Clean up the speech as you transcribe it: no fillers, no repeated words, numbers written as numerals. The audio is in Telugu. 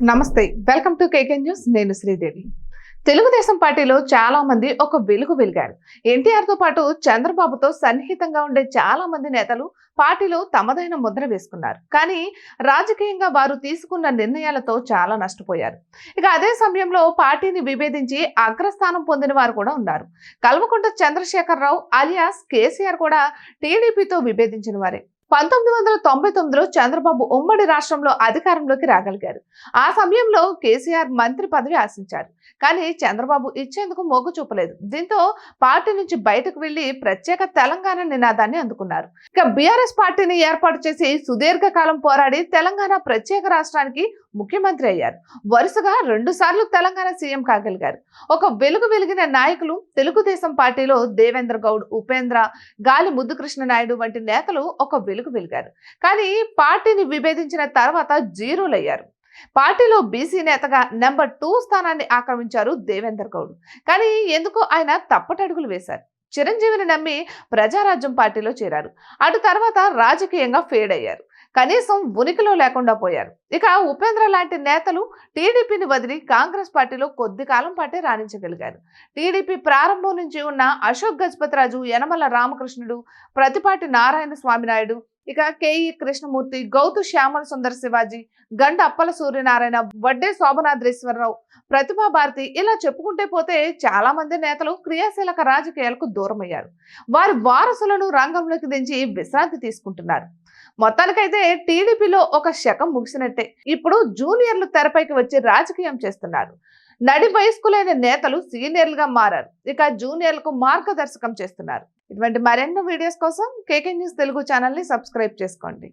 నమస్తే, వెల్కమ్ టు కేకే న్యూస్. నేను శ్రీదేవి. తెలుగుదేశం పార్టీలో చాలా మంది ఒక వెలుగు వెలిగారు. ఎన్టీఆర్ తో పాటు చంద్రబాబుతో సన్నిహితంగా ఉండే చాలా మంది నేతలు పార్టీలో తమదైన ముద్ర వేసుకున్నారు. కానీ రాజకీయంగా వారు తీసుకున్న నిర్ణయాలతో చాలా నష్టపోయారు. ఇక అదే సమయంలో పార్టీని విభేదించి అగ్రస్థానం పొందిన వారు కూడా ఉన్నారు. కల్వకుంట్ల చంద్రశేఖరరావు అలియాస్ కేసీఆర్ కూడా టీడీపీతో విభేదించిన వారే. 1999లో చంద్రబాబు ఉమ్మడి రాష్ట్రంలో అధికారంలోకి రాగలిగారు. ఆ సమయంలో కేసీఆర్ మంత్రి పదవి ఆశించారు. కానీ చంద్రబాబు ఇచ్చేందుకు మొగ్గు చూపలేదు. దీంతో పార్టీ నుంచి బయటకు వెళ్లి ప్రత్యేక తెలంగాణ నినాదాన్ని అందుకున్నారు. ఇక బీఆర్ఎస్ పార్టీని ఏర్పాటు చేసి సుదీర్ఘకాలం పోరాడి తెలంగాణ ప్రత్యేక రాష్ట్రానికి ముఖ్యమంత్రి అయ్యారు. వరుసగా 2 సార్లు తెలంగాణ సీఎం కాగలిగారు. ఒక వెలుగు వెలిగిన నాయకులు తెలుగుదేశం పార్టీలో దేవేంద్ర గౌడ్, ఉపేంద్ర, గాలి ముద్దుకృష్ణ నాయుడు వంటి నేతలు ఒక వెలుగు వెలిగారు. కానీ పార్టీని విభేదించిన తర్వాత జీరోలయ్యారు. పార్టీలో బీసీ నేతగా నెంబర్ 2 స్థానాన్ని ఆక్రమించారు దేవేంద్ర గౌడ్. కానీ ఎందుకో ఆయన తప్పటడుగులు వేశారు. చిరంజీవిని నమ్మి ప్రజారాజ్యం పార్టీలో చేరారు. అటు తర్వాత రాజకీయంగా ఫేడ్ అయ్యారు. కనీసం ఉనికిలో లేకుండా పోయారు. ఇక ఉపేంద్ర లాంటి నేతలు టీడీపీని వదిలి కాంగ్రెస్ పార్టీలో కొద్ది కాలం పాటే రాణించగలిగారు. టీడీపీ ప్రారంభం నుంచి ఉన్న అశోక్ గజపతిరాజు, యనమల రామకృష్ణుడు, ప్రతిపాటి నారాయణ స్వామి నాయుడు, ఇక కేఈ కృష్ణమూర్తి, గౌతు శ్యామల సుందర శివాజీ, గండ అప్పల సూర్యనారాయణ, వడ్డే శోభనాద్రీశ్వరరావు, ప్రతిభా భారతి, ఇలా చెప్పుకుంటే పోతే చాలా మంది నేతలు క్రియాశీలక రాజకీయాలకు దూరమయ్యారు. వారి వారసులను రంగంలోకి దించి విశ్రాంతి తీసుకుంటున్నారు. మొత్తానికైతే టీడీపీలో ఒక శకం ముగిసినట్టే. ఇప్పుడు జూనియర్లు తెరపైకి వచ్చి రాజకీయం చేస్తున్నారు. నడి వయస్కులైన నేతలు సీనియర్లుగా మారారు. ఇక జూనియర్లకు మార్గదర్శకం చేస్తున్నారు. ఇటువంటి మరెన్నో వీడియోస్ కోసం కేకే న్యూస్ తెలుగు ఛానల్ ని సబ్స్క్రైబ్ చేసుకోండి.